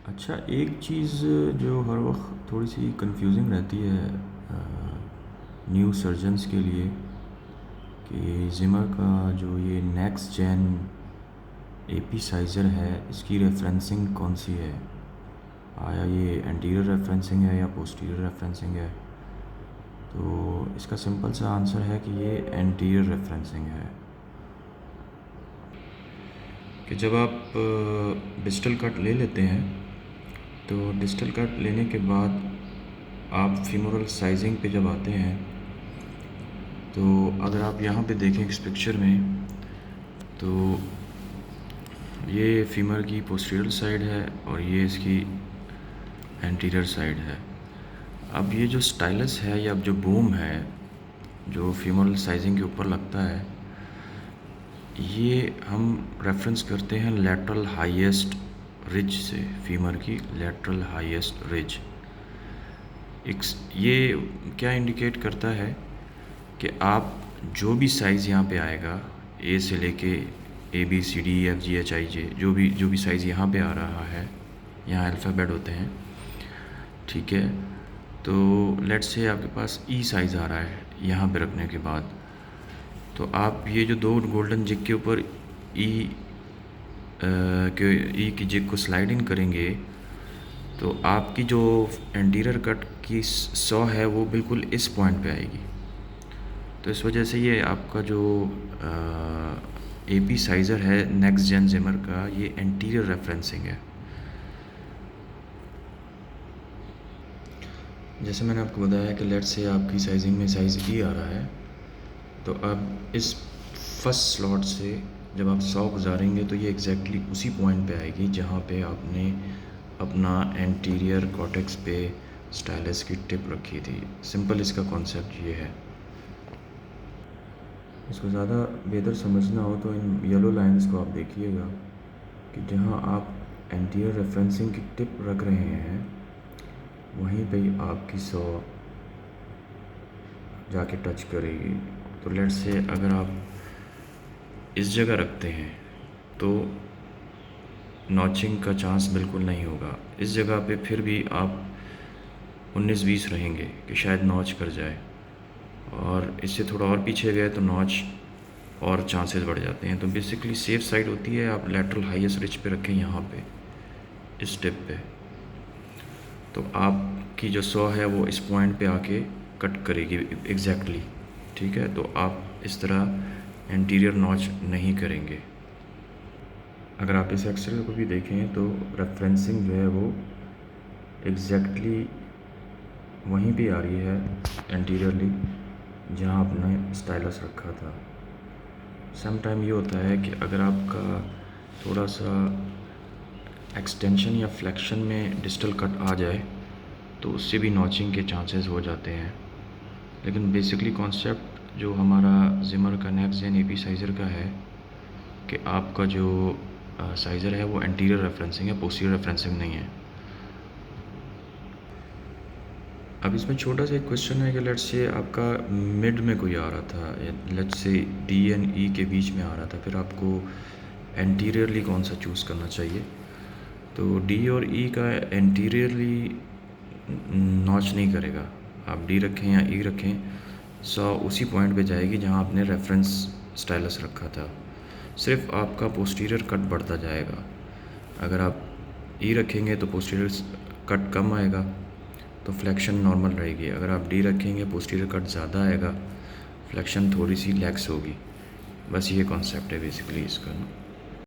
अच्छा, एक चीज़ जो हर वक्त थोड़ी सी कंफ्यूजिंग रहती है न्यू सर्जन्स के लिए कि जिमर का जो ये नेक्स्ट जेन एपी साइज़र है, इसकी रेफरेंसिंग कौन सी है? आया ये एंटीरियर रेफरेंसिंग है या पोस्टीरियर रेफरेंसिंग है? तो इसका सिंपल सा आंसर है कि ये एंटीरियर रेफरेंसिंग है। कि जब आप डिजिटल कट ले लेते हैं तो डिजिटल कट लेने के बाद आप फीमोरल साइजिंग पे जब आते हैं तो अगर आप यहाँ पे देखें इस पिक्चर में, तो ये फीमर की पोस्टीरियर साइड है और ये इसकी एंटीरियर साइड है। अब ये जो स्टाइलस है या अब जो बूम है जो फीमोरल साइजिंग के ऊपर लगता है, ये हम रेफरेंस करते हैं लैटरल हाईएस्ट रिज से, फीमर की लैटरल हाईएस्ट रिज। ये क्या इंडिकेट करता है कि आप जो भी साइज़ यहाँ पे आएगा, ए से लेके ABCDEFGHIJ, जो भी साइज़ यहाँ पे आ रहा है, यहाँ अल्फ़ाबेट होते हैं, ठीक है। तो लेट्स से आपके पास ई साइज़ आ रहा है यहाँ पे रखने के बाद, तो आप ये जो दो गोल्डन जिग के ऊपर ई की जिग को स्लाइड इन करेंगे तो आपकी जो एंटीरियर कट की सॉ है वो बिल्कुल इस पॉइंट पे आएगी। तो इस वजह से ये आपका जो एपी साइज़र है नेक्स्ट जेन जिमर का, ये एंटीरियर रेफरेंसिंग है। जैसे मैंने आपको बताया कि लेट्स से आपकी साइजिंग में साइज़ ई आ रहा है, तो अब इस फर्स्ट स्लॉट से जब आप 100 गुजारेंगे तो ये एग्जैक्टली उसी पॉइंट पे आएगी जहाँ पे आपने अपना एंटीरियर कॉर्टेक्स पे स्टाइलस की टिप रखी थी। सिंपल इसका कॉन्सेप्ट ये है। इसको ज़्यादा बेहतर समझना हो तो इन येलो लाइंस को आप देखिएगा कि जहाँ आप एंटीरियर रेफरेंसिंग की टिप रख रहे हैं वहीं पे ही आपकी सॉ जाके टच करेगी। तो लेट्स से अगर आप इस जगह रखते हैं तो नॉचिंग का चांस बिल्कुल नहीं होगा। इस जगह पे फिर भी आप 19-20 रहेंगे कि शायद नॉच कर जाए, और इससे थोड़ा और पीछे गए तो नॉच और चांसेस बढ़ जाते हैं। तो बेसिकली सेफ साइड होती है आप लेटरल हाईएस्ट रिच पे रखें, यहाँ पे इस टिप पे, तो आपकी जो सॉ है वो इस पॉइंट पे आके कट करेगी एग्जैक्टली, ठीक है। तो आप इस तरह एंटीरियर नॉच नहीं करेंगे। अगर आप इस एक्सरे को भी देखें तो रेफरेंसिंग जो है वो एग्जैक्टली वहीं पे आ रही है एंटीरियरली जहाँ आपने स्टाइलस रखा था। सम टाइम ये होता है कि अगर आपका थोड़ा सा एक्सटेंशन या फ्लेक्शन में डिजिटल कट आ जाए तो उससे भी नॉचिंग के चांसेस हो जाते हैं। लेकिन बेसिकली कॉन्सेप्ट जो हमारा जिमर का नेक्स्ट जेन एपी साइज़र का है कि आपका जो साइज़र है वो एंटीरियर रेफरेंसिंग है, पोस्टीरियर रेफरेंसिंग नहीं है। अब इसमें छोटा सा एक क्वेश्चन है कि लेट्स से आपका मिड में कोई आ रहा था, लेट्स से डी एंड ई के बीच में आ रहा था, फिर आपको एंटीरियरली कौन सा चूज़ करना चाहिए? तो डी और ई का एंटीरियरली नॉच नहीं करेगा। आप डी रखें या ई रखें, सॉ उसी पॉइंट पे जाएगी जहाँ आपने रेफरेंस स्टाइलस रखा था। सिर्फ आपका पोस्टीरियर कट बढ़ता जाएगा। अगर आप ई रखेंगे तो पोस्टीरियर कट कम आएगा, तो फ्लेक्शन नॉर्मल रहेगी। अगर आप डी रखेंगे पोस्टीरियर कट ज़्यादा आएगा, फ्लेक्शन थोड़ी सी लैक्स होगी। बस ये कॉन्सेप्ट है बेसिकली इसका ना।